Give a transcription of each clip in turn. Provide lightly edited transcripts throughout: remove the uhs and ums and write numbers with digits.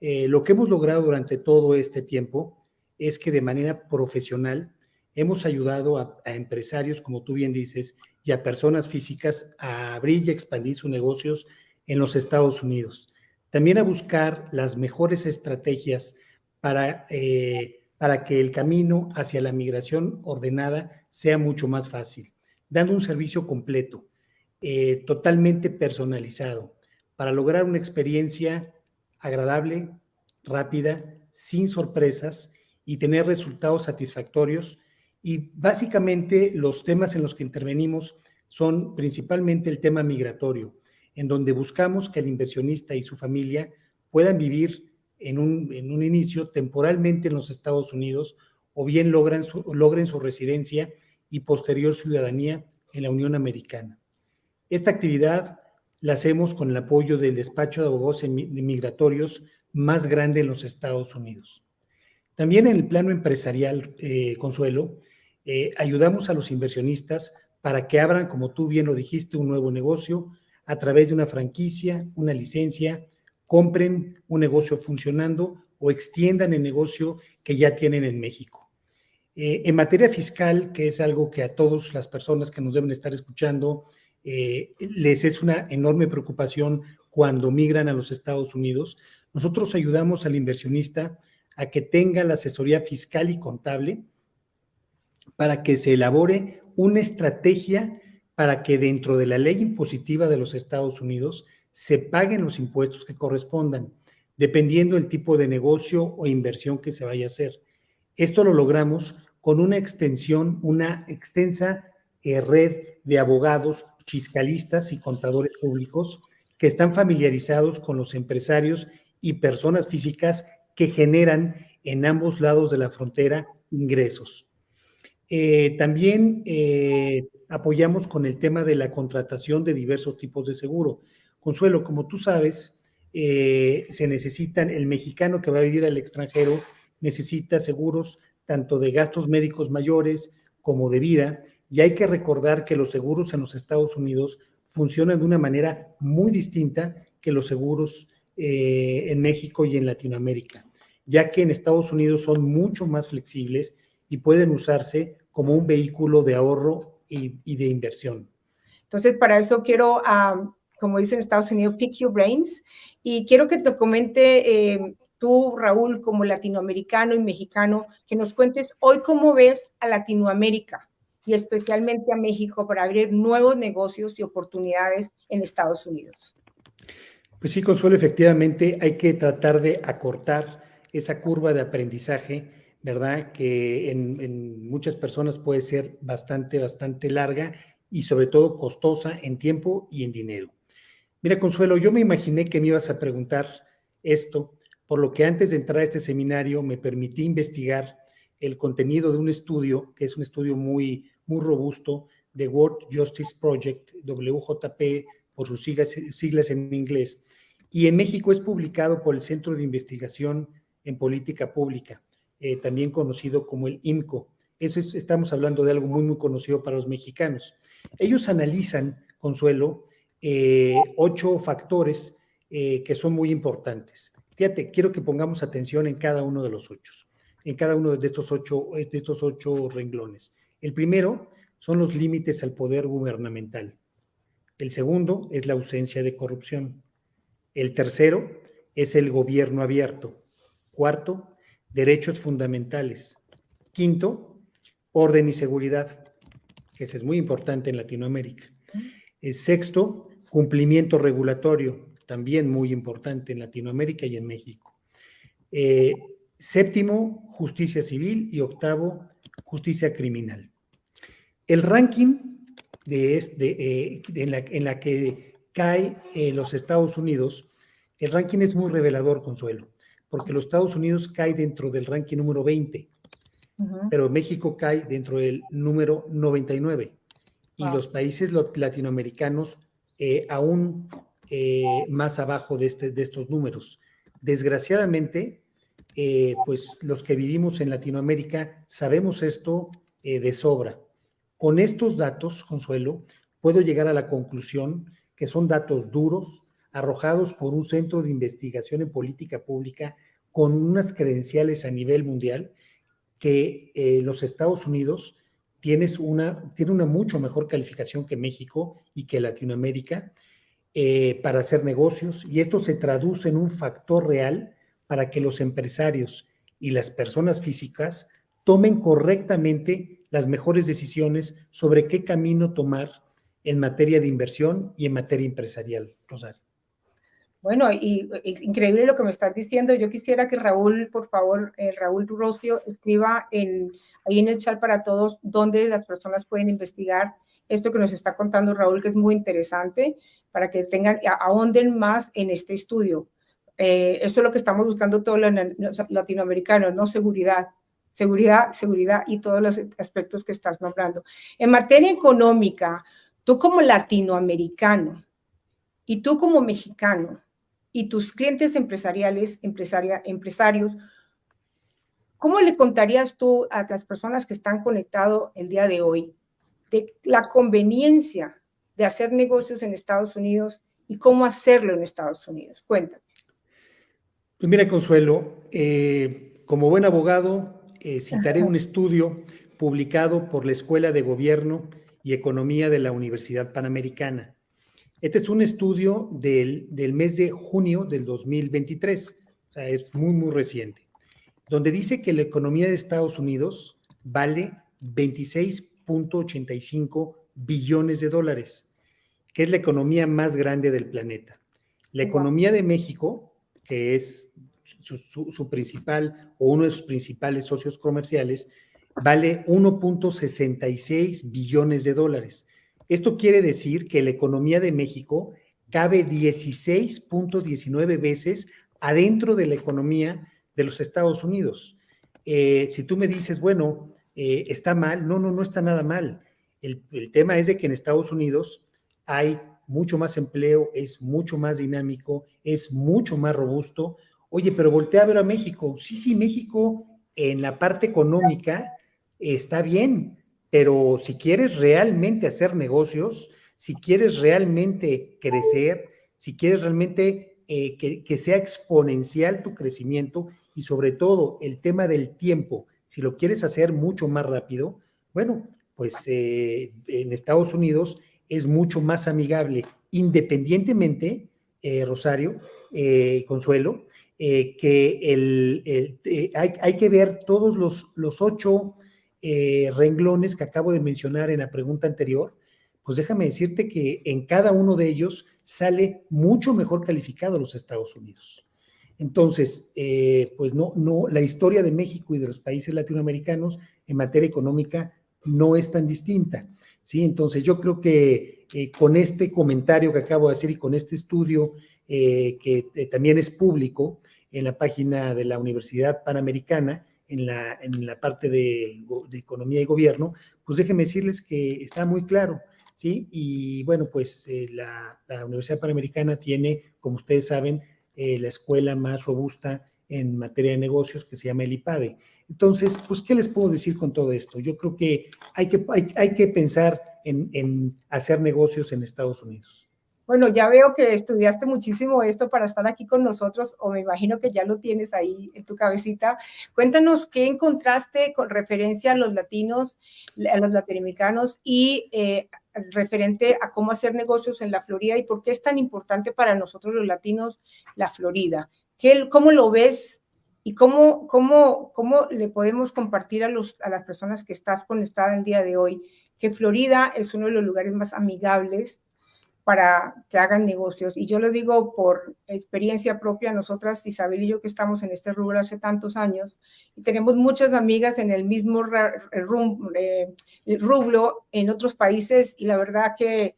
Lo que hemos logrado durante todo este tiempo es que de manera profesional hemos ayudado a empresarios, como tú bien dices, y a personas físicas a abrir y expandir sus negocios en los Estados Unidos. También a buscar las mejores estrategias para que el camino hacia la migración ordenada sea mucho más fácil, dando un servicio completo, totalmente personalizado, para lograr una experiencia agradable, rápida, sin sorpresas y tener resultados satisfactorios. Y básicamente los temas en los que intervenimos son principalmente el tema migratorio, en donde buscamos que el inversionista y su familia puedan vivir en un inicio temporalmente en los Estados Unidos o bien logren su residencia y posterior ciudadanía en la Unión Americana. Esta actividad la hacemos con el apoyo del despacho de abogados migratorios más grande en los Estados Unidos. También en el plano empresarial, Consuelo, ayudamos a los inversionistas para que abran, como tú bien lo dijiste, un nuevo negocio a través de una franquicia, una licencia, compren un negocio funcionando o extiendan el negocio que ya tienen en México. En materia fiscal, que es algo que a todas las personas que nos deben estar escuchando les es una enorme preocupación cuando migran a los Estados Unidos, nosotros ayudamos al inversionista a que tenga la asesoría fiscal y contable para que se elabore una estrategia para que dentro de la ley impositiva de los Estados Unidos se paguen los impuestos que correspondan, dependiendo del tipo de negocio o inversión que se vaya a hacer. Esto lo logramos con una extensa red de abogados, fiscalistas y contadores públicos que están familiarizados con los empresarios y personas físicas que generan en ambos lados de la frontera ingresos. También apoyamos con el tema de la contratación de diversos tipos de seguro. Consuelo, como tú sabes, se necesitan, el mexicano que va a vivir al extranjero necesita seguros tanto de gastos médicos mayores como de vida, y hay que recordar que los seguros en los Estados Unidos funcionan de una manera muy distinta que los seguros en México y en Latinoamérica, ya que en Estados Unidos son mucho más flexibles y pueden usarse como un vehículo de ahorro y de inversión. Entonces, para eso quiero, como dicen en Estados Unidos, pick your brains, y quiero que te comente tú, Raúl, como latinoamericano y mexicano, que nos cuentes hoy cómo ves a Latinoamérica y especialmente a México para abrir nuevos negocios y oportunidades en Estados Unidos. Pues sí, Consuelo, efectivamente hay que tratar de acortar esa curva de aprendizaje, ¿verdad? Que en muchas personas puede ser bastante larga y sobre todo costosa en tiempo y en dinero. Mira, Consuelo, yo me imaginé que me ibas a preguntar esto, por lo que antes de entrar a este seminario me permití investigar el contenido de un estudio, que es un estudio muy robusto, de World Justice Project, WJP, por sus siglas en inglés, y en México es publicado por el Centro de Investigación en Política Pública, también conocido como el IMCO. Estamos hablando de algo muy conocido para los mexicanos. Ellos analizan, Consuelo, 8 factores que son muy importantes. Fíjate, quiero que pongamos atención en cada uno de los 8, en cada uno de estos ocho renglones. El primero son los límites al poder gubernamental. El segundo es la ausencia de corrupción. El tercero es el gobierno abierto. Cuarto, derechos fundamentales. Quinto, orden y seguridad, que es muy importante en Latinoamérica. El sexto, cumplimiento regulatorio, también muy importante en Latinoamérica y en México. Séptimo, justicia civil, y octavo, justicia criminal. El ranking en la que cae los Estados Unidos, el ranking es muy revelador, Consuelo, porque los Estados Unidos cae dentro del ranking número 20, pero México cae dentro del número 99, y los países latinoamericanos aún más abajo de estos números. Desgraciadamente, pues los que vivimos en Latinoamérica sabemos esto de sobra. Con estos datos, Consuelo, puedo llegar a la conclusión que son datos duros, arrojados por un centro de investigación en política pública con unas credenciales a nivel mundial que los Estados Unidos tiene una mucho mejor calificación que México y que Latinoamérica para hacer negocios, y esto se traduce en un factor real para que los empresarios y las personas físicas tomen correctamente las mejores decisiones sobre qué camino tomar en materia de inversión y en materia empresarial, Rosario. Bueno, increíble lo que me estás diciendo. Yo quisiera que Raúl, por favor, Raúl Rosio, escriba ahí en el chat para todos dónde las personas pueden investigar esto que nos está contando Raúl, que es muy interesante, para que ahonden más en este estudio. Esto es lo que estamos buscando todos los latinoamericanos, ¿no? Seguridad y todos los aspectos que estás nombrando. En materia económica, tú como latinoamericano y tú como mexicano, y tus clientes empresarios, ¿cómo le contarías tú a las personas que están conectados el día de hoy de la conveniencia de hacer negocios en Estados Unidos y cómo hacerlo en Estados Unidos? Cuéntame. Pues mira, Consuelo, como buen abogado, citaré un estudio publicado por la Escuela de Gobierno y Economía de la Universidad Panamericana. Este es un estudio del mes de junio del 2023, o sea, es muy, muy reciente, donde dice que la economía de Estados Unidos vale 26.85 billones de dólares, que es la economía más grande del planeta. La economía de México, que es su principal o uno de sus principales socios comerciales, vale 1.66 billones de dólares. Esto quiere decir que la economía de México cabe 16.19 veces adentro de la economía de los Estados Unidos. Si tú me dices, bueno, está mal, no está nada mal. El tema es de que en Estados Unidos hay mucho más empleo, es mucho más dinámico, es mucho más robusto. Oye, pero voltea a ver a México. Sí, México en la parte económica está bien, pero si quieres realmente hacer negocios, si quieres realmente crecer, si quieres realmente que sea exponencial tu crecimiento y sobre todo el tema del tiempo, si lo quieres hacer mucho más rápido, bueno, pues en Estados Unidos es mucho más amigable, independientemente, Rosario, Consuelo, que hay que ver todos los 8 renglones que acabo de mencionar en la pregunta anterior. Pues déjame decirte que en cada uno de ellos sale mucho mejor calificado los Estados Unidos. Entonces, pues no, la historia de México y de los países latinoamericanos en materia económica no es tan distinta, ¿sí? Entonces, yo creo que con este comentario que acabo de hacer y con este estudio que también es público en la página de la Universidad Panamericana, en la parte de economía y gobierno, pues déjenme decirles que está muy claro, ¿sí? Y bueno, pues la Universidad Panamericana tiene, como ustedes saben, la escuela más robusta en materia de negocios que se llama el IPADE. Entonces, pues, ¿qué les puedo decir con todo esto? Yo creo que hay que pensar en hacer negocios en Estados Unidos. Bueno, ya veo que estudiaste muchísimo esto para estar aquí con nosotros, o me imagino que ya lo tienes ahí en tu cabecita. Cuéntanos qué encontraste con referencia a los latinos, a los latinoamericanos y referente a cómo hacer negocios en la Florida y por qué es tan importante para nosotros los latinos la Florida. ¿Cómo lo ves y cómo le podemos compartir a las personas que estás conectada el día de hoy que Florida es uno de los lugares más amigables para que hagan negocios? Y yo lo digo por experiencia propia. Nosotras, Isabel y yo, que estamos en este rubro hace tantos años y tenemos muchas amigas en el mismo rubro en otros países, y la verdad que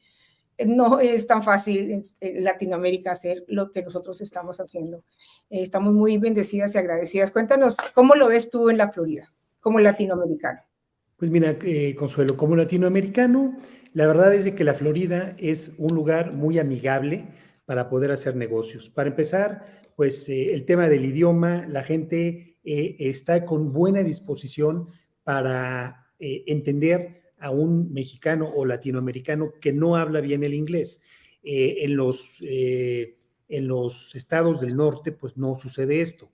no es tan fácil en Latinoamérica hacer lo que nosotros estamos haciendo. Estamos muy bendecidas y agradecidas. Cuéntanos, ¿cómo lo ves tú en la Florida como latinoamericano? Pues mira, Consuelo, como latinoamericano, la verdad es de que la Florida es un lugar muy amigable para poder hacer negocios. Para empezar, pues el tema del idioma, la gente está con buena disposición para entender a un mexicano o latinoamericano que no habla bien el inglés. En los en los estados del norte, pues no sucede esto.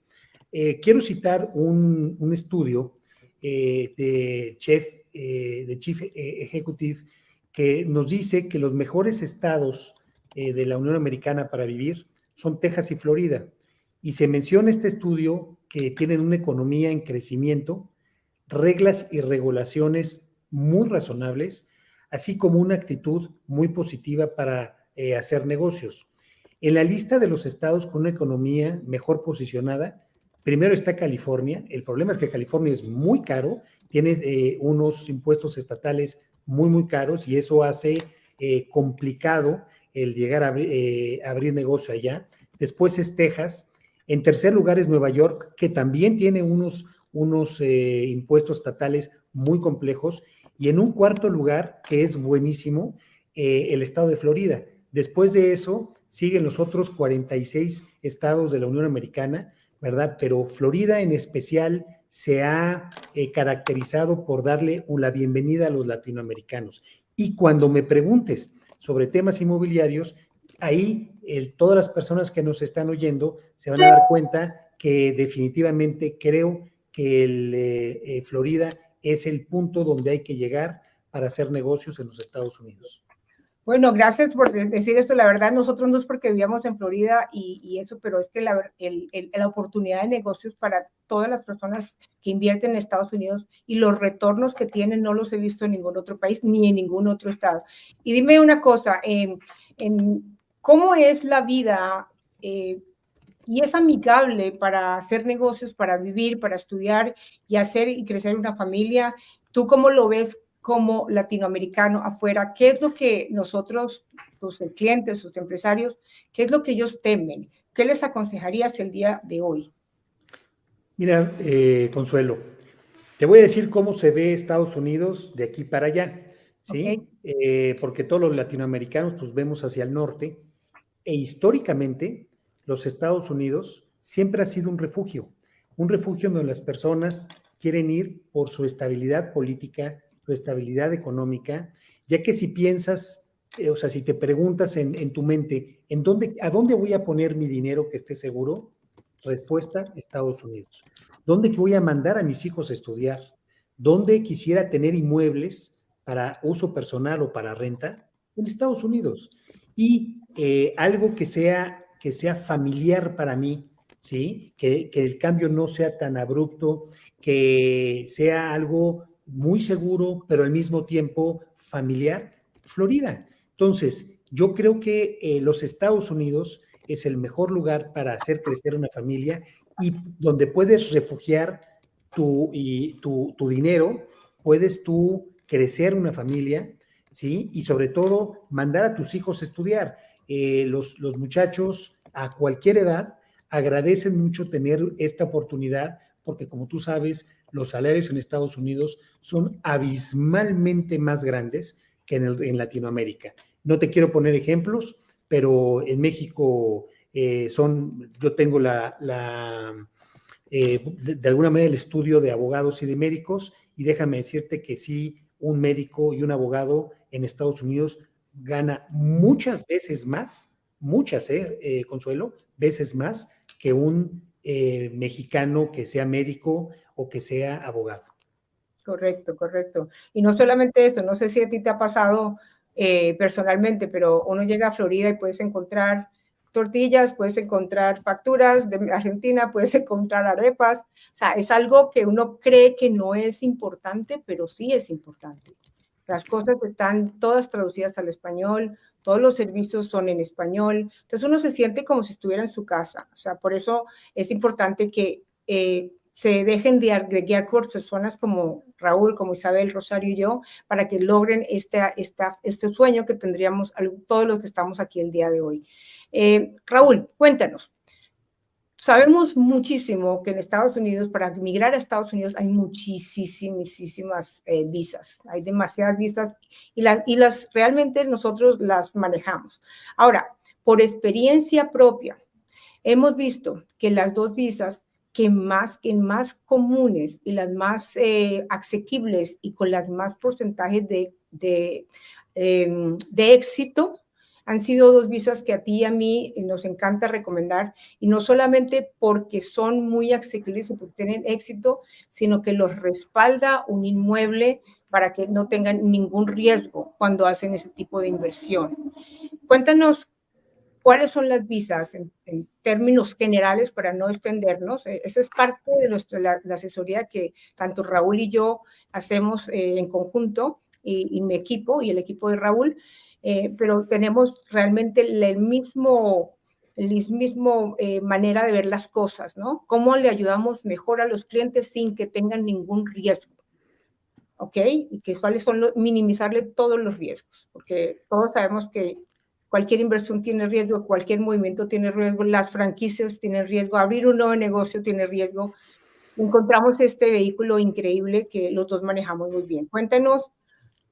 Quiero citar un estudio de Chief Executive que nos dice que los mejores estados de la Unión Americana para vivir son Texas y Florida. Y se menciona este estudio que tienen una economía en crecimiento, reglas y regulaciones muy razonables, así como una actitud muy positiva para hacer negocios. En la lista de los estados con una economía mejor posicionada, primero está California. El problema es que California es muy caro, tiene unos impuestos estatales muy caros y eso hace complicado el llegar a abrir negocio allá. Después es Texas. En tercer lugar es Nueva York, que también tiene unos impuestos estatales muy complejos. Y en un cuarto lugar, que es buenísimo, el estado de Florida. Después de eso, siguen los otros 46 estados de la Unión Americana, ¿verdad? Pero Florida en especial se ha caracterizado por darle la bienvenida a los latinoamericanos. Y cuando me preguntes sobre temas inmobiliarios, ahí todas las personas que nos están oyendo se van a dar cuenta que definitivamente creo que Florida es el punto donde hay que llegar para hacer negocios en los Estados Unidos. Bueno, gracias por decir esto. La verdad, nosotros no es porque vivíamos en Florida y eso, pero es que la oportunidad de negocios para todas las personas que invierten en Estados Unidos y los retornos que tienen no los he visto en ningún otro país ni en ningún otro estado. Y dime una cosa, ¿cómo es la vida y es amigable para hacer negocios, para vivir, para estudiar y hacer y crecer una familia? ¿Tú cómo lo ves como latinoamericano afuera? ¿Qué es lo que nosotros, tus clientes, sus empresarios, qué es lo que ellos temen? ¿Qué les aconsejarías el día de hoy? Mira, Consuelo, te voy a decir cómo se ve Estados Unidos de aquí para allá, ¿sí? Okay. Porque todos los latinoamericanos pues vemos hacia el norte e históricamente los Estados Unidos siempre ha sido un refugio donde las personas quieren ir por su estabilidad política, su estabilidad económica, ya que si piensas, o sea, si te preguntas en tu mente, ¿a dónde voy a poner mi dinero que esté seguro? Respuesta, Estados Unidos. ¿Dónde voy a mandar a mis hijos a estudiar? ¿Dónde quisiera tener inmuebles para uso personal o para renta? En Estados Unidos. Y algo que sea familiar para mí, ¿sí? Que el cambio no sea tan abrupto, que sea algo muy seguro, pero al mismo tiempo familiar, Florida. Entonces, yo creo que los Estados Unidos es el mejor lugar para hacer crecer una familia y donde puedes refugiar tu dinero, puedes tú crecer una familia, ¿sí? Y sobre todo, mandar a tus hijos a estudiar. Los muchachos a cualquier edad agradecen mucho tener esta oportunidad porque, como tú sabes, los salarios en Estados Unidos son abismalmente más grandes que en Latinoamérica. No te quiero poner ejemplos, pero en México yo tengo de alguna manera el estudio de abogados y de médicos, y déjame decirte que sí, un médico y un abogado en Estados Unidos gana muchas veces más, Consuelo, veces más que un mexicano que sea médico o que sea abogado. Correcto, correcto. Y no solamente eso, no sé si a ti te ha pasado personalmente, pero uno llega a Florida y puedes encontrar tortillas, puedes encontrar facturas de Argentina, puedes encontrar arepas. O sea, es algo que uno cree que no es importante, pero sí es importante. Las cosas están todas traducidas al español, todos los servicios son en español. Entonces uno se siente como si estuviera en su casa. O sea, por eso es importante que se dejen de guiar por personas como Raúl, como Isabel, Rosario y yo, para que logren este sueño que tendríamos todos los que estamos aquí el día de hoy. Raúl, cuéntanos. Sabemos muchísimo que en Estados Unidos, para emigrar a Estados Unidos, hay muchísimas visas. Hay demasiadas visas y las realmente nosotros las manejamos. Ahora, por experiencia propia, hemos visto que las dos visas que más comunes y las más asequibles y con las más porcentajes de éxito han sido dos visas que a ti y a mí nos encanta recomendar, y no solamente porque son muy asequibles y porque tienen éxito, sino que los respalda un inmueble para que no tengan ningún riesgo cuando hacen ese tipo de inversión. Cuéntanos cuáles son las visas en términos generales para no extendernos. Esa es parte de la asesoría que tanto Raúl y yo hacemos en conjunto, y mi equipo y el equipo de Raúl, pero tenemos realmente el mismo manera de ver las cosas, ¿no? Cómo le ayudamos mejor a los clientes sin que tengan ningún riesgo. ¿Ok? Y que cuáles son minimizarle todos los riesgos, porque todos sabemos que cualquier inversión tiene riesgo, cualquier movimiento tiene riesgo, las franquicias tienen riesgo, abrir un nuevo negocio tiene riesgo. Encontramos este vehículo increíble que los dos manejamos muy bien. Cuéntanos,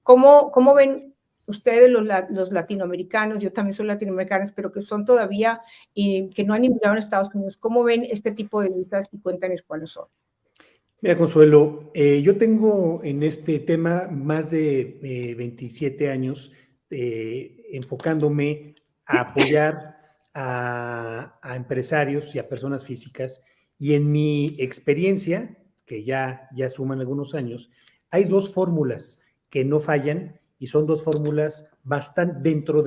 ¿cómo ven ustedes los latinoamericanos? Yo también soy latinoamericana, pero que son todavía y que no han inmigrado en Estados Unidos. ¿Cómo ven este tipo de visas? Y cuéntanos cuáles son. Mira, Consuelo, yo tengo en este tema más de 27 años enfocándome a apoyar a empresarios y a personas físicas, y en mi experiencia, que ya suman algunos años, hay dos fórmulas que no fallan, y son dos fórmulas bastante dentro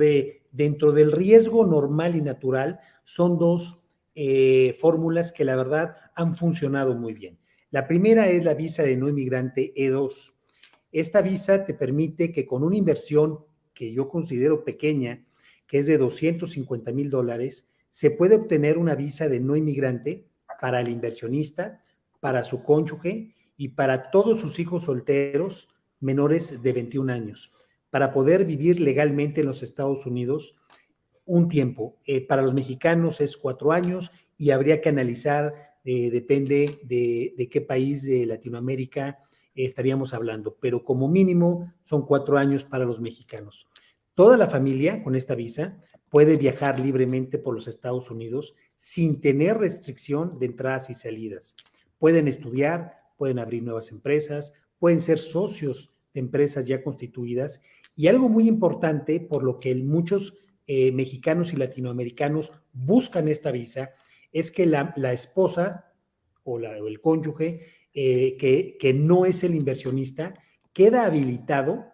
del riesgo normal y natural, son dos fórmulas que la verdad han funcionado muy bien. La primera es la visa de no inmigrante E2. Esta visa te permite que con una inversión que yo considero pequeña, que es de $250,000, se puede obtener una visa de no inmigrante para el inversionista, para su cónyuge y para todos sus hijos solteros menores de 21 años, para poder vivir legalmente en los Estados Unidos un tiempo. Para los mexicanos es 4 años y habría que analizar, depende de qué país de Latinoamérica estaríamos hablando, pero como mínimo son 4 años para los mexicanos. Toda la familia con esta visa puede viajar libremente por los Estados Unidos sin tener restricción de entradas y salidas. Pueden estudiar, pueden abrir nuevas empresas, pueden ser socios de empresas ya constituidas, y algo muy importante por lo que muchos mexicanos y latinoamericanos buscan esta visa es que la esposa o el cónyuge que no es el inversionista queda habilitado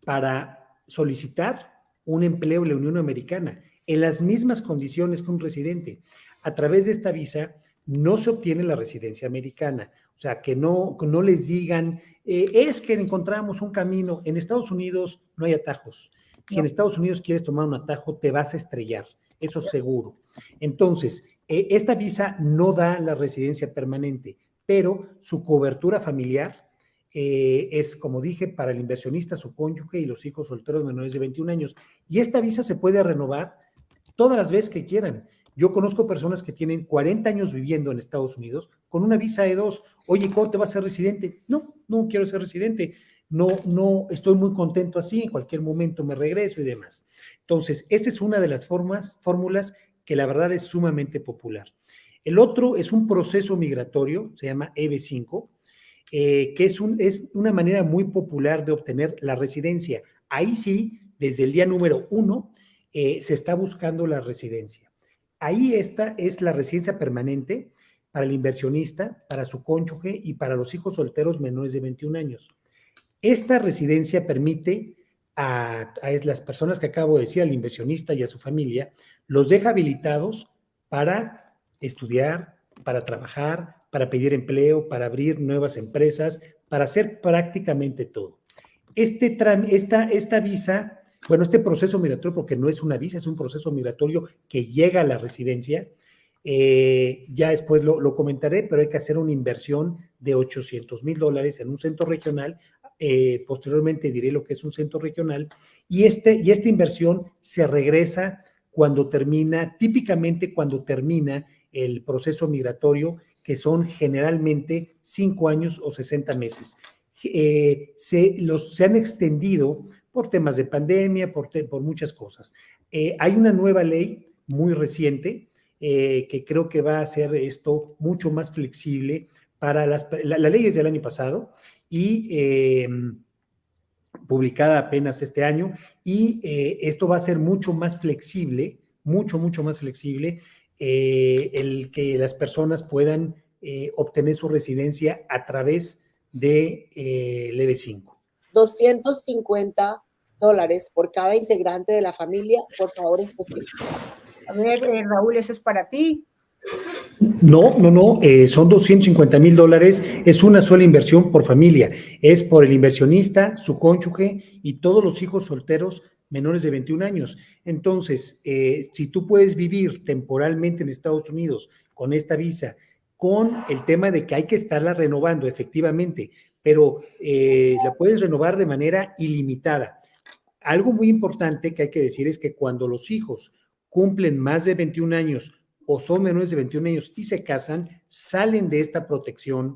para solicitar un empleo en la Unión Americana en las mismas condiciones que un residente. A través de esta visa no se obtiene la residencia americana, o sea, que no les digan, es que encontramos un camino. En Estados Unidos no hay atajos. Si en Estados Unidos quieres tomar un atajo, te vas a estrellar, eso seguro. Entonces, esta visa no da la residencia permanente, pero su cobertura familiar es, como dije, para el inversionista, su cónyuge y los hijos solteros menores de 21 años. Y esta visa se puede renovar todas las veces que quieran. Yo conozco personas que tienen 40 años viviendo en Estados Unidos con una visa E2. Oye, ¿cómo te vas a ser residente? No quiero ser residente. No, estoy muy contento así, en cualquier momento me regreso y demás. Entonces, esta es una de las fórmulas que la verdad es sumamente popular. El otro es un proceso migratorio, se llama EB5, que es una manera muy popular de obtener la residencia. Ahí sí, desde el día número 1, se está buscando la residencia. Ahí esta es la residencia permanente para el inversionista, para su cónyuge y para los hijos solteros menores de 21 años. Esta residencia permite a las personas que acabo de decir, al inversionista y a su familia, los deja habilitados para estudiar, para trabajar, para pedir empleo, para abrir nuevas empresas, para hacer prácticamente todo. Esta visa, bueno, este proceso migratorio, porque no es una visa, es un proceso migratorio que llega a la residencia, ya después lo comentaré, pero hay que hacer una inversión de $800,000 en un centro regional. Posteriormente diré lo que es un centro regional, y esta inversión se regresa típicamente cuando termina el proceso migratorio, que son generalmente 5 años o 60 meses. Se han extendido por temas de pandemia, por muchas cosas. Hay una nueva ley muy reciente que creo que va a hacer esto mucho más flexible para la ley es del año pasado, y publicada apenas este año, y esto va a ser mucho más flexible, mucho más flexible, el que las personas puedan obtener su residencia a través de EB5. $250 por cada integrante de la familia, por favor, específico. A ver, Raúl, ese es para ti. No, son $250,000, es una sola inversión por familia, es por el inversionista, su cónyuge y todos los hijos solteros menores de 21 años. Entonces, si tú puedes vivir temporalmente en Estados Unidos con esta visa, con el tema de que hay que estarla renovando efectivamente, pero la puedes renovar de manera ilimitada. Algo muy importante que hay que decir es que cuando los hijos cumplen más de 21 años o son menores de 21 años y se casan, salen de esta protección,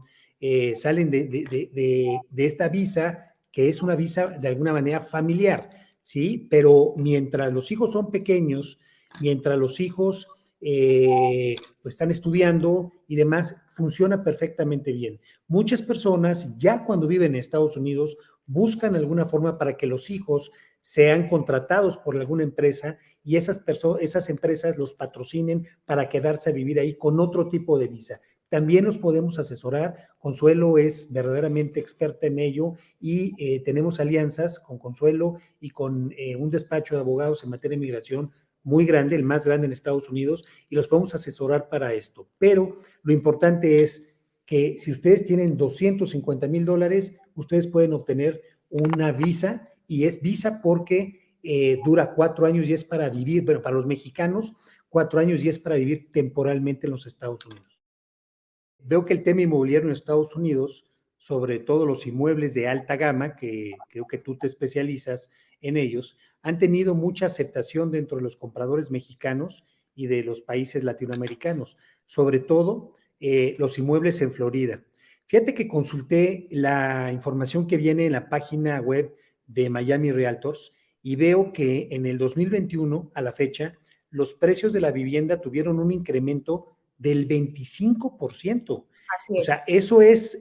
salen de esta visa, que es una visa de alguna manera familiar, ¿sí? Pero mientras los hijos son pequeños, mientras los hijos pues están estudiando y demás, funciona perfectamente bien. Muchas personas ya cuando viven en Estados Unidos buscan alguna forma para que los hijos sean contratados por alguna empresa y esas empresas los patrocinen para quedarse a vivir ahí con otro tipo de visa. También los podemos asesorar. Consuelo es verdaderamente experta en ello y tenemos alianzas con Consuelo y con un despacho de abogados en materia de migración muy grande, el más grande en Estados Unidos, y los podemos asesorar para esto. Pero lo importante es que si ustedes tienen $250,000, ustedes pueden obtener una visa, y es visa porque dura 4 años y es para vivir, pero para los mexicanos, 4 años y es para vivir temporalmente en los Estados Unidos. Veo que el tema inmobiliario en Estados Unidos, sobre todo los inmuebles de alta gama, que creo que tú te especializas en ellos, han tenido mucha aceptación dentro de los compradores mexicanos y de los países latinoamericanos, sobre todo los inmuebles en Florida. Fíjate que consulté la información que viene en la página web de Miami Realtors y veo que en el 2021, a la fecha, los precios de la vivienda tuvieron un incremento del 25%. Así O sea, eso es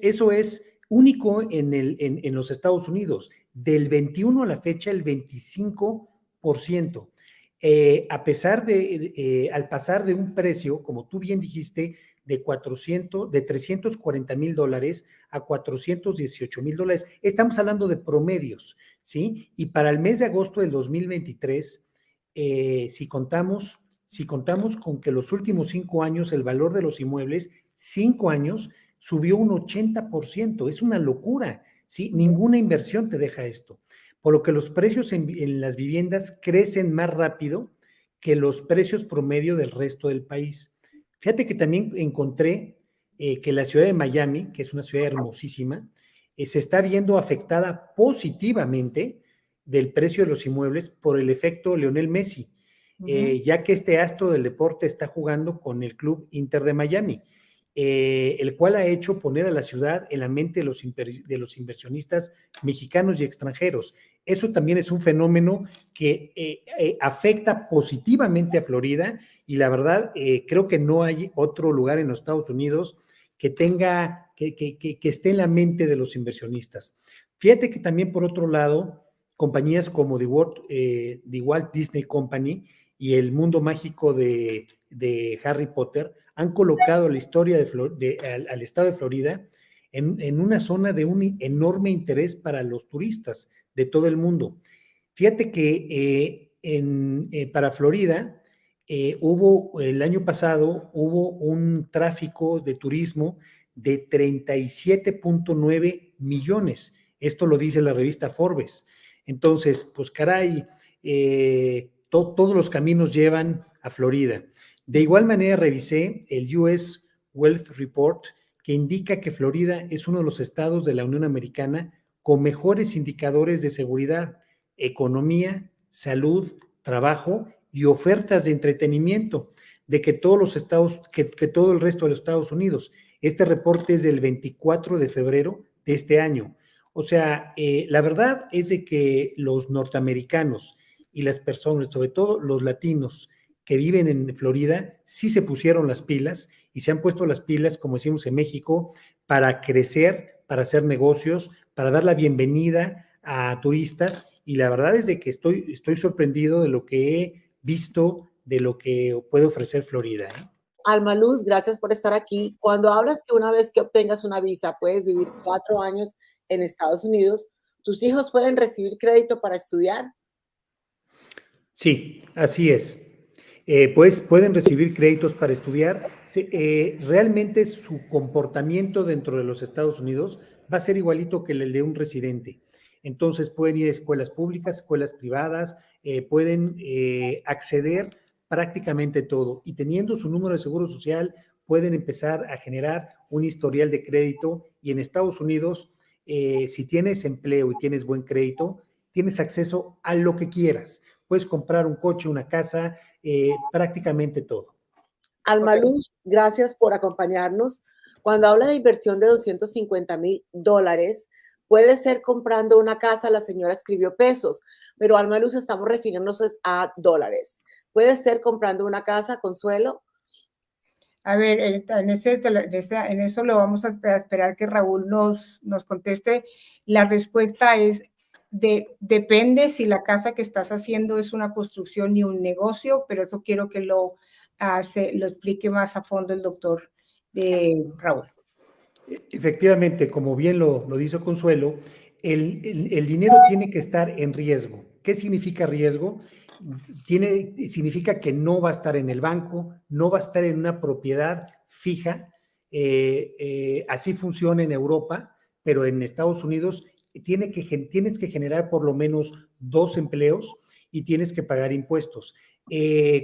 único en los Estados Unidos. Del 21 a la fecha, el 25%. Al pasar de un precio, como tú bien dijiste, de $340,000 a $418,000. Estamos hablando de promedios, ¿sí? Y para el mes de agosto del 2023, si contamos con que los últimos 5 años el valor de los inmuebles, 5 años, subió un 80%. Es una locura, ¿sí? Ninguna inversión te deja esto. Por lo que los precios en las viviendas crecen más rápido que los precios promedio del resto del país. Fíjate que también encontré que la ciudad de Miami, que es una ciudad hermosísima, se está viendo afectada positivamente del precio de los inmuebles por el efecto Lionel Messi, ya que este astro del deporte está jugando con el club Inter de Miami, el cual ha hecho poner a la ciudad en la mente de los inversionistas mexicanos y extranjeros. Eso también es un fenómeno que afecta positivamente a Florida, y la verdad creo que no hay otro lugar en los Estados Unidos que esté en la mente de los inversionistas. Fíjate que también, por otro lado, compañías como The Walt Disney Company y el mundo mágico de Harry Potter han colocado la historia al estado de Florida en una zona de un enorme interés para los turistas de todo el mundo. Fíjate que para Florida el año pasado hubo un tráfico de turismo de 37.9 millones. Esto lo dice la revista Forbes. Entonces, pues caray, todos los caminos llevan a Florida. De igual manera, revisé el US Wealth Report, que indica que Florida es uno de los estados de la Unión Americana con mejores indicadores de seguridad, economía, salud, trabajo y ofertas de entretenimiento que todo el resto de los Estados Unidos. Este reporte es del 24 de febrero de este año. O sea, la verdad es de que los norteamericanos y las personas, sobre todo los latinos que viven en Florida, sí se pusieron las pilas y se han puesto las pilas, como decimos en México, para crecer, para hacer negocios, para dar la bienvenida a turistas y la verdad es de que estoy sorprendido de lo que he visto, de lo que puede ofrecer Florida, ¿eh? Alma Luz, gracias por estar aquí. Cuando hablas que una vez que obtengas una visa puedes vivir 4 años en Estados Unidos, ¿tus hijos pueden recibir crédito para estudiar? Sí, así es. Pues pueden recibir créditos para estudiar. Realmente su comportamiento dentro de los Estados Unidos va a ser igualito que el de un residente. Entonces pueden ir a escuelas públicas, escuelas privadas, pueden acceder prácticamente todo. Y teniendo su número de seguro social, pueden empezar a generar un historial de crédito. Y en Estados Unidos, si tienes empleo y tienes buen crédito, tienes acceso a lo que quieras. Puedes comprar un coche, una casa, prácticamente todo. Alma Luz, gracias por acompañarnos. Cuando habla de inversión de $250,000, puede ser comprando una casa, la señora escribió pesos, pero Alma Luz estamos refiriéndonos a dólares. ¿Puede ser comprando una casa, Consuelo? A ver, en eso lo vamos a esperar que Raúl nos conteste. La respuesta es, depende si la casa que estás haciendo es una construcción y un negocio, pero eso quiero que lo explique más a fondo el doctor Raúl. Efectivamente, como bien lo dice Consuelo, el dinero tiene que estar en riesgo. ¿Qué significa riesgo? Significa que no va a estar en el banco, no va a estar en una propiedad fija. Así funciona en Europa, pero en Estados Unidos tienes que generar por lo menos 2 empleos y tienes que pagar impuestos.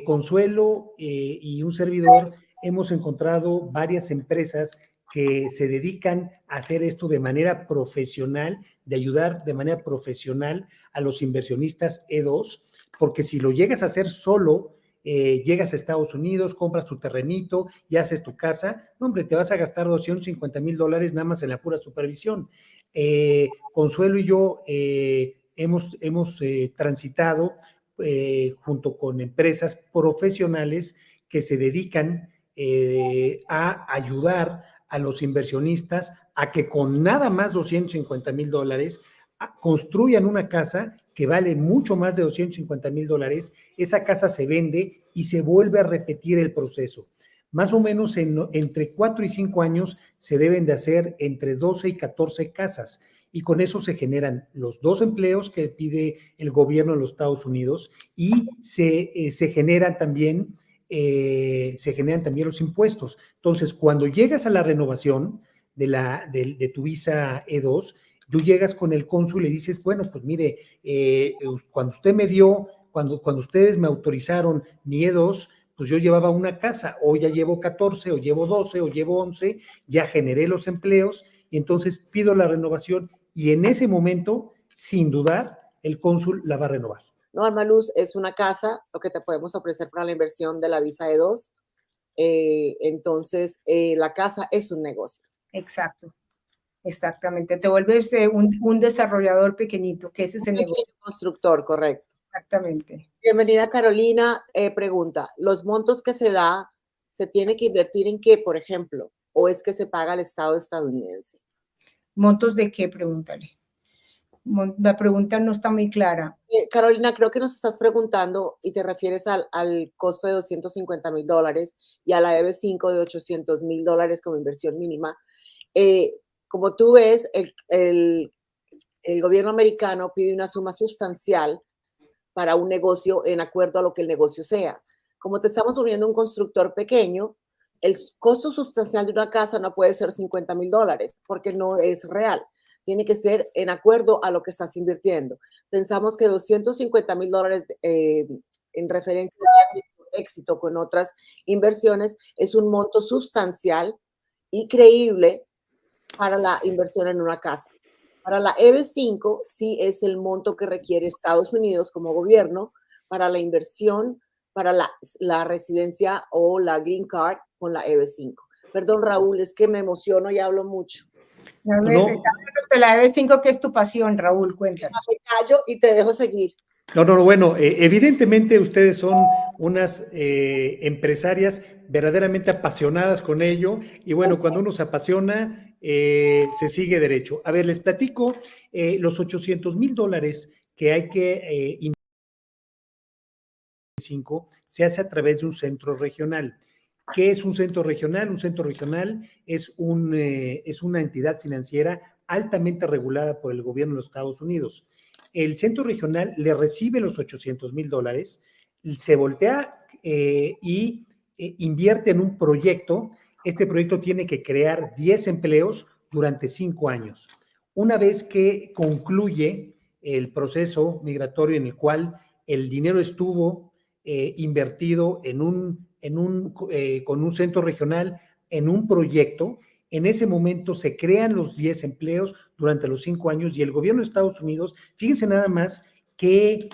Consuelo y un servidor hemos encontrado varias empresas que se dedican a hacer esto de manera profesional, de ayudar de manera profesional a los inversionistas E2, porque si lo llegas a hacer solo, llegas a Estados Unidos, compras tu terrenito y haces tu casa, no, hombre, te vas a gastar $250,000 nada más en la pura supervisión. Consuelo y yo hemos transitado junto con empresas profesionales que se dedican a ayudar a los inversionistas a que con nada más $250,000 construyan una casa que vale mucho más de $250,000. Esa casa se vende y se vuelve a repetir el proceso. Más o menos entre 4 y 5 años se deben de hacer entre 12 y 14 casas. Y con eso se generan los 2 empleos que pide el gobierno de los Estados Unidos y se generan también los impuestos. Entonces, cuando llegas a la renovación de tu visa E2, tú llegas con el cónsul y le dices, bueno, pues mire, cuando ustedes me autorizaron mi E2, pues yo llevaba una casa, hoy ya llevo 14, o llevo 12, o llevo 11, ya generé los empleos, y entonces pido la renovación, y en ese momento, sin dudar, el cónsul la va a renovar. No, Alma Luz, es una casa lo que te podemos ofrecer para la inversión de la visa E2. Entonces, la casa es un negocio. Exacto, exactamente. Te vuelves un desarrollador pequeñito, que ese es el negocio. Constructor, correcto. Exactamente. Bienvenida, Carolina. Pregunta, ¿los montos que se da, se tiene que invertir en qué, por ejemplo? ¿O es que se paga al Estado estadounidense? ¿Montos de qué? Pregúntale. La pregunta no está muy clara. Carolina, creo que nos estás preguntando y te refieres al costo de $250,000 y a la EB5 de $800,000 como inversión mínima. Como tú ves, el gobierno americano pide una suma sustancial para un negocio en acuerdo a lo que el negocio sea. Como te estamos uniendo un constructor pequeño, el costo sustancial de una casa no puede ser $50,000 porque no es real. Tiene que ser en acuerdo a lo que estás invirtiendo. Pensamos que $250,000 en referencia a nuestro éxito con otras inversiones es un monto sustancial y creíble para la inversión en una casa. Para la EB5 sí es el monto que requiere Estados Unidos como gobierno para la inversión, para la residencia o la green card con la EB5. Perdón, Raúl, es que me emociono y hablo mucho. A ver, no. De la EB5, ¿qué es tu pasión, Raúl? Cuéntanos. Me callo y te dejo seguir. No, bueno, evidentemente ustedes son unas empresarias verdaderamente apasionadas con ello, y bueno, cuando uno se apasiona, se sigue derecho. A ver, les platico los $800,000 que hay que invertir se hace a través de un centro regional. ¿Qué es un centro regional? Un centro regional es una entidad financiera altamente regulada por el gobierno de los Estados Unidos. El centro regional le recibe los $800,000, se voltea y invierte en un proyecto. Este proyecto tiene que crear 10 empleos durante 5 años. Una vez que concluye el proceso migratorio en el cual el dinero estuvo invertido con un centro regional en un proyecto, en ese momento se crean los 10 empleos durante los 5 años y el gobierno de Estados Unidos, fíjense nada más qué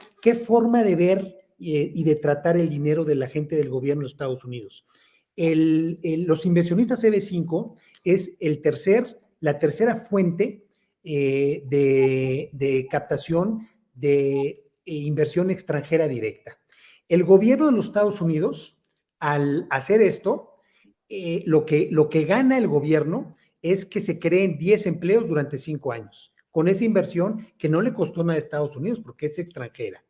forma de ver y de tratar el dinero de la gente del gobierno de Estados Unidos. Los inversionistas EB5 es la tercera fuente de captación de inversión extranjera directa. El gobierno de los Estados Unidos, al hacer esto, lo que gana el gobierno es que se creen 10 empleos durante 5 años, con esa inversión que no le costó nada a Estados Unidos porque es extranjera.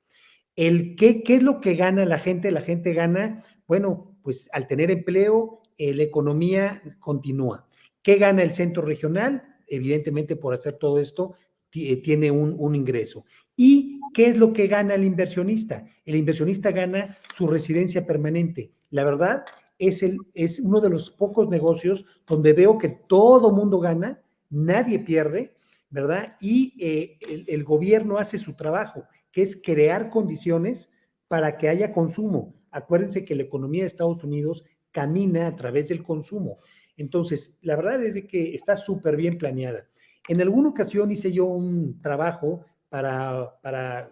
¿Qué es lo que gana la gente? La gente gana, bueno, pues al tener empleo, la economía continúa. ¿Qué gana el centro regional? Evidentemente, por hacer todo esto, tiene un ingreso. ¿Y qué es lo que gana el inversionista? El inversionista gana su residencia permanente. La verdad, es uno de los pocos negocios donde veo que todo mundo gana, nadie pierde, ¿verdad? Y el gobierno hace su trabajo, que es crear condiciones para que haya consumo. Acuérdense que la economía de Estados Unidos camina a través del consumo. Entonces, la verdad es de que está súper bien planeada. En alguna ocasión hice yo un trabajo para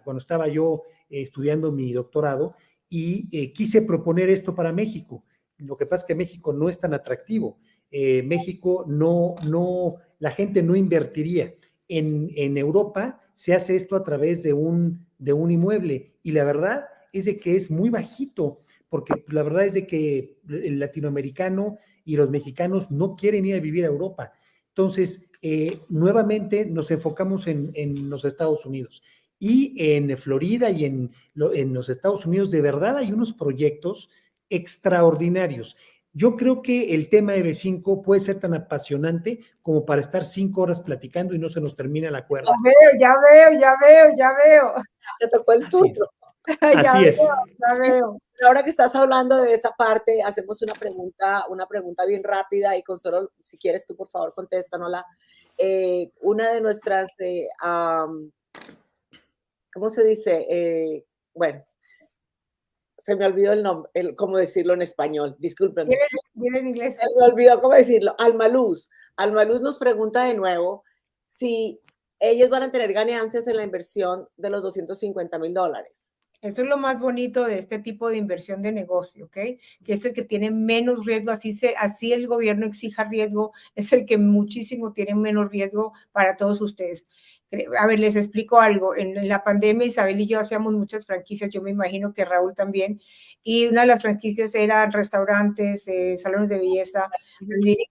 cuando estaba yo estudiando mi doctorado y quise proponer esto para México. Lo que pasa es que México no es tan atractivo. México la gente no invertiría. En Europa se hace esto a través de un inmueble y la verdad es de que es muy bajito, porque la verdad es de que el latinoamericano y los mexicanos no quieren ir a vivir a Europa. Entonces, nuevamente nos enfocamos en los Estados Unidos. Y en Florida y en los Estados Unidos, de verdad hay unos proyectos extraordinarios. Yo creo que el tema EB5 puede ser tan apasionante como para estar 5 horas platicando y no se nos termina la cuerda. Ya veo. Te tocó el turno. Así es. Ya veo. Ahora que estás hablando de esa parte, hacemos una pregunta bien rápida y Consuelo, si quieres tú, por favor, contéstanosla. Una de nuestras, ¿cómo se dice? Bueno, se me olvidó el nombre, cómo decirlo en español, discúlpenme. Dile en inglés. Se me olvidó cómo decirlo. Almaluz nos pregunta de nuevo si ellos van a tener ganancias en la inversión de los $250,000. Eso es lo más bonito de este tipo de inversión de negocio, ¿ok? Que es el que tiene menos riesgo, así el gobierno exija riesgo, es el que muchísimo tiene menos riesgo para todos ustedes. A ver, les explico algo. En la pandemia, Isabel y yo hacíamos muchas franquicias, yo me imagino que Raúl también, y una de las franquicias eran restaurantes, salones de belleza,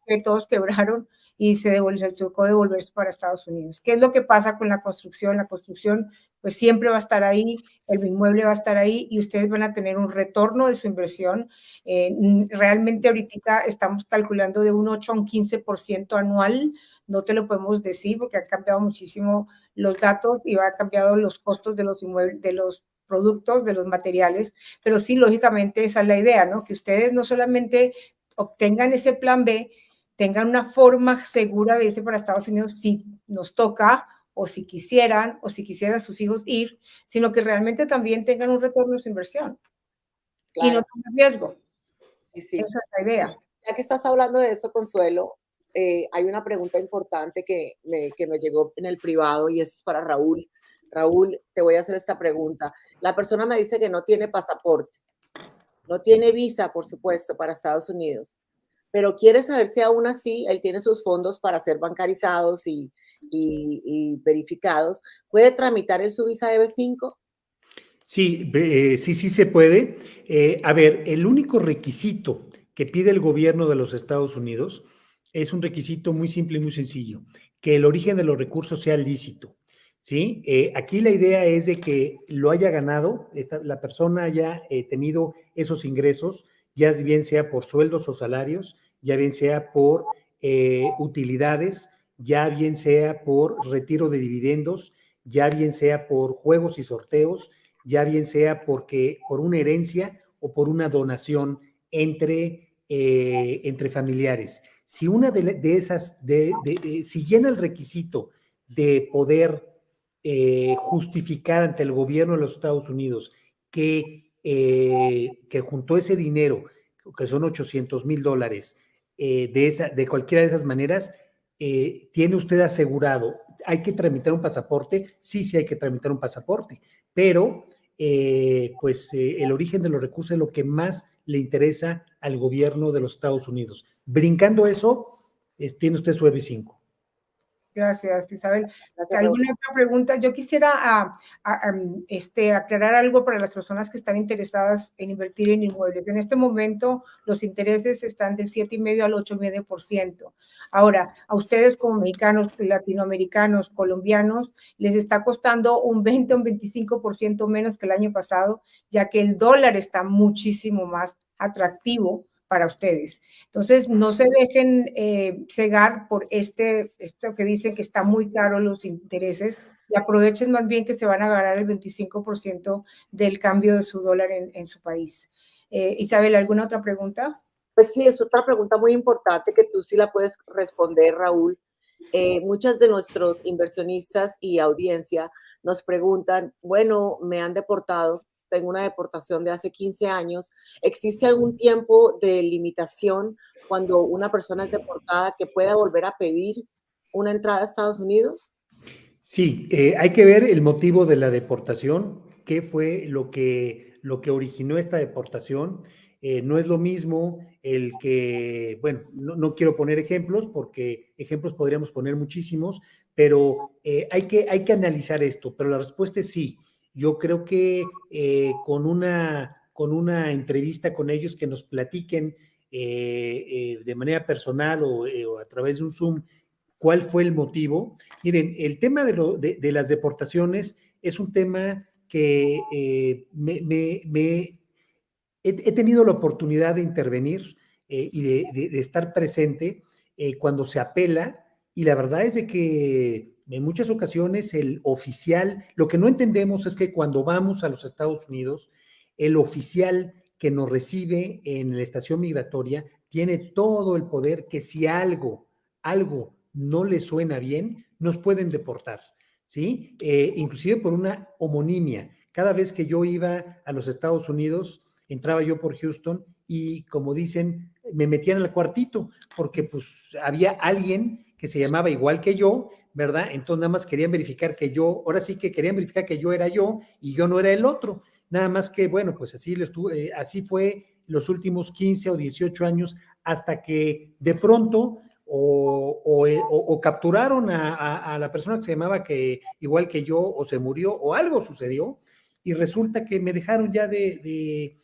que todos quebraron y se tocó devolverse para Estados Unidos. ¿Qué es lo que pasa con la construcción? La construcción pues siempre va a estar ahí, el inmueble va a estar ahí y ustedes van a tener un retorno de su inversión. Realmente ahorita estamos calculando de un 8 a un 15% anual, no te lo podemos decir porque han cambiado muchísimo los datos y han cambiado los costos de los inmuebles, de los productos, de los materiales, pero sí, lógicamente esa es la idea, ¿no? Que ustedes no solamente obtengan ese plan B, tengan una forma segura de irse para Estados Unidos si nos toca, o si quisieran sus hijos ir, sino que realmente también tengan un retorno de su inversión. Claro. Y no tengan riesgo. Sí. Esa es la idea. Ya que estás hablando de eso, Consuelo, hay una pregunta importante que me llegó en el privado y eso es para Raúl. Raúl, te voy a hacer esta pregunta. La persona me dice que no tiene pasaporte, no tiene visa, por supuesto, para Estados Unidos, pero quiere saber si aún así él tiene sus fondos para ser bancarizados y verificados. ¿Puede tramitar su visa EB5? Sí, sí se puede. A ver, el único requisito que pide el gobierno de los Estados Unidos es un requisito muy simple y muy sencillo, que el origen de los recursos sea lícito, ¿sí? Aquí la idea es de que lo haya ganado, la persona haya tenido esos ingresos, ya bien sea por sueldos o salarios, ya bien sea por utilidades, ya bien sea por retiro de dividendos, ya bien sea por juegos y sorteos, ya bien sea por una herencia o por una donación entre familiares. Si una de esas, si llena el requisito de poder justificar ante el gobierno de los Estados Unidos que juntó ese dinero, que son $800,000, de cualquiera de esas maneras, tiene usted asegurado. ¿Hay que tramitar un pasaporte? Sí, sí hay que tramitar un pasaporte, pero el origen de los recursos es lo que más le interesa al gobierno de los Estados Unidos. Brincando eso, tiene usted su EB5. Gracias, Isabel. Gracias, ¿Alguna otra pregunta? Yo quisiera aclarar algo para las personas que están interesadas en invertir en inmuebles. En este momento, los intereses están del 7,5 al 8,5%. Ahora, a ustedes como mexicanos, latinoamericanos, colombianos, les está costando un 20 o un 25% menos que el año pasado, ya que el dólar está muchísimo más atractivo para ustedes. Entonces, no se dejen cegar por esto que dice que está muy caro los intereses y aprovechen más bien que se van a ganar el 25% del cambio de su dólar en su país. Isabel, ¿alguna otra pregunta? Pues sí, es otra pregunta muy importante que tú sí la puedes responder, Raúl. Muchos de nuestros inversionistas y audiencia nos preguntan, bueno, me han deportado, tengo una deportación de hace 15 años, ¿existe algún tiempo de limitación cuando una persona es deportada que pueda volver a pedir una entrada a Estados Unidos? Sí, hay que ver el motivo de la deportación, qué fue lo que originó esta deportación. No es lo mismo el que, bueno, no quiero poner ejemplos porque ejemplos podríamos poner muchísimos, pero hay que analizar esto, pero la respuesta es sí. Yo creo que con una entrevista con ellos que nos platiquen de manera personal o a través de un Zoom cuál fue el motivo. Miren, el tema de las deportaciones es un tema que he tenido la oportunidad de intervenir y de estar presente cuando se apela, y la verdad es de que en muchas ocasiones el oficial, lo que no entendemos es que cuando vamos a los Estados Unidos, el oficial que nos recibe en la estación migratoria tiene todo el poder que si algo no le suena bien, nos pueden deportar, ¿sí? Inclusive por una homonimia. Cada vez que yo iba a los Estados Unidos, entraba yo por Houston y, como dicen, me metían al cuartito porque pues había alguien que se llamaba igual que yo, ¿verdad? Entonces nada más querían verificar que yo, ahora sí que querían verificar que yo era yo y yo no era el otro. Nada más que, bueno, pues así fue los últimos 15 o 18 años hasta que de pronto o capturaron a la persona que se llamaba que igual que yo, o se murió, o algo sucedió, y resulta que me dejaron ya de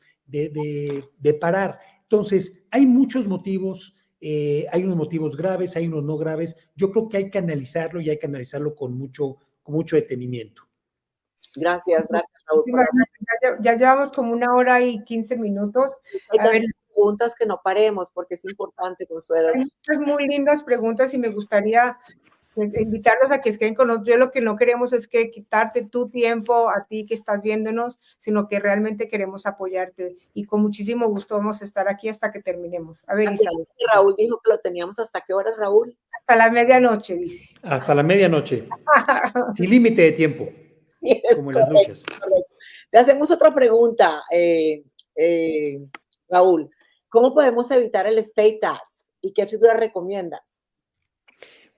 parar. Entonces, hay muchos motivos, hay unos motivos graves, hay unos no graves. Yo creo que hay que analizarlo y hay que analizarlo con mucho detenimiento. Gracias, Raúl. Ya llevamos como 1 hora y 15 minutos. Hay A ver, tantas preguntas que no paremos porque es importante, Consuelo. hay muchas muy lindas preguntas y me gustaría invitarlos a que estén con nosotros. Yo lo que no queremos es que quitarte tu tiempo a ti que estás viéndonos, sino que realmente queremos apoyarte y con muchísimo gusto vamos a estar aquí hasta que terminemos. A ver, Isabel. Raúl dijo que lo teníamos hasta qué hora, Raúl. Hasta la medianoche, dice. Hasta la medianoche, sin límite de tiempo, como en las luchas. Correcto. Te hacemos otra pregunta, Raúl. ¿Cómo podemos evitar el estate tax y qué figura recomiendas?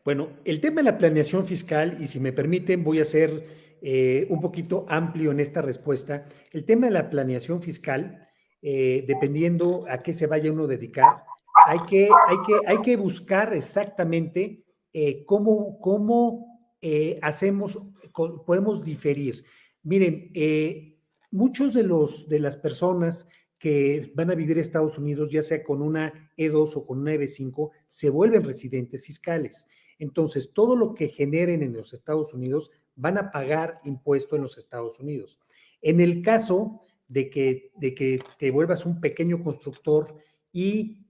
Bueno, el tema de la planeación fiscal, y si me permiten, voy a ser un poquito amplio en esta respuesta. El tema de la planeación fiscal, dependiendo a qué se vaya uno a dedicar, hay que buscar exactamente cómo podemos diferir. Miren, muchos de las personas que van a vivir en Estados Unidos, ya sea con una E2 o con una EB5, se vuelven residentes fiscales. Entonces, todo lo que generen en los Estados Unidos van a pagar impuesto en los Estados Unidos. En el caso de que te vuelvas un pequeño constructor y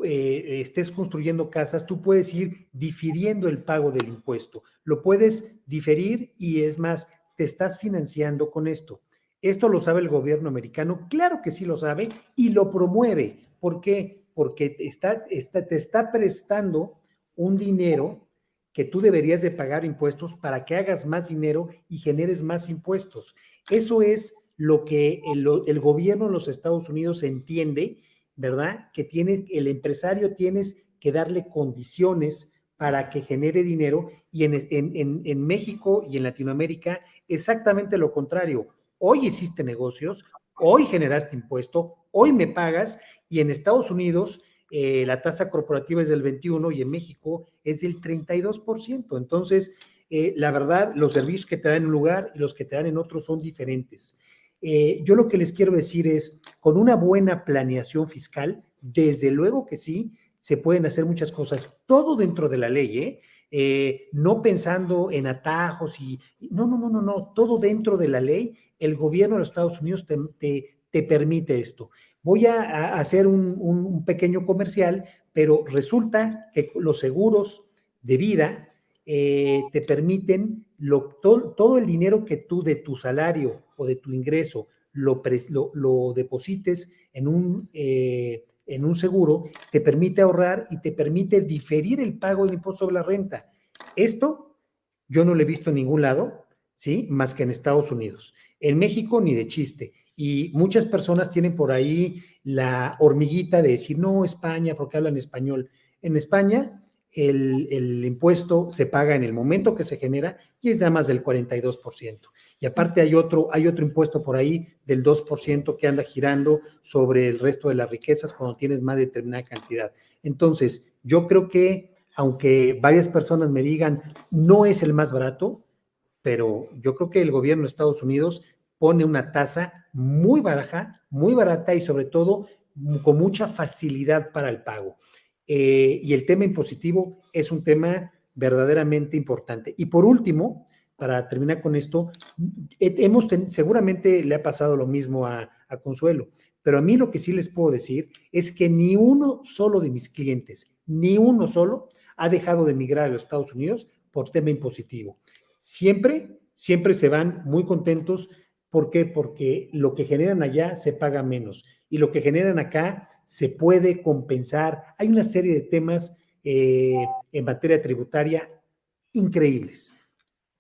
estés construyendo casas, tú puedes ir difiriendo el pago del impuesto. Lo puedes diferir y es más, te estás financiando con esto. ¿Esto lo sabe el gobierno americano? Claro que sí lo sabe y lo promueve. ¿Por qué? Porque te está prestando un dinero que tú deberías de pagar impuestos para que hagas más dinero y generes más impuestos. Eso es lo que el gobierno de los Estados Unidos entiende, ¿verdad? Que el empresario tienes que darle condiciones para que genere dinero y en México y en Latinoamérica exactamente lo contrario. Hoy hiciste negocios, hoy generaste impuesto, hoy me pagas y en Estados Unidos la tasa corporativa es del 21% y en México es del 32%. Entonces, la verdad, los servicios que te dan en un lugar y los que te dan en otro son diferentes. Yo lo que les quiero decir es, con una buena planeación fiscal, desde luego que sí, se pueden hacer muchas cosas, todo dentro de la ley, no pensando en atajos no, todo dentro de la ley. El gobierno de los Estados Unidos te permite esto. Voy a hacer un pequeño comercial, pero resulta que los seguros de vida te permiten todo el dinero que tú de tu salario o de tu ingreso lo deposites en un seguro, te permite ahorrar y te permite diferir el pago del impuesto sobre la renta. Esto yo no lo he visto en ningún lado, ¿sí? Más que en Estados Unidos. En México ni de chiste. Y muchas personas tienen por ahí la hormiguita de decir, no, España, porque hablan español. En España, el impuesto se paga en el momento que se genera y es de más del 42%. Y aparte hay otro impuesto por ahí del 2% que anda girando sobre el resto de las riquezas cuando tienes más de determinada cantidad. Entonces, yo creo que, aunque varias personas me digan, no es el más barato, pero yo creo que el gobierno de Estados Unidos pone una tasa muy barata y sobre todo con mucha facilidad para el pago. Y el tema impositivo es un tema verdaderamente importante. Y por último, para terminar con esto, seguramente le ha pasado lo mismo a Consuelo, pero a mí lo que sí les puedo decir es que ni uno solo de mis clientes, ni uno solo, ha dejado de emigrar a los Estados Unidos por tema impositivo. Siempre se van muy contentos. ¿Por qué? Porque lo que generan allá se paga menos y lo que generan acá se puede compensar. Hay una serie de temas en materia tributaria increíbles.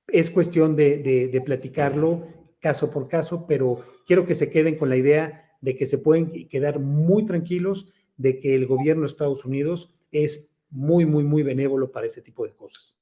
Es cuestión de platicarlo caso por caso, pero quiero que se queden con la idea de que se pueden quedar muy tranquilos de que el gobierno de Estados Unidos es muy, muy, muy benévolo para este tipo de cosas.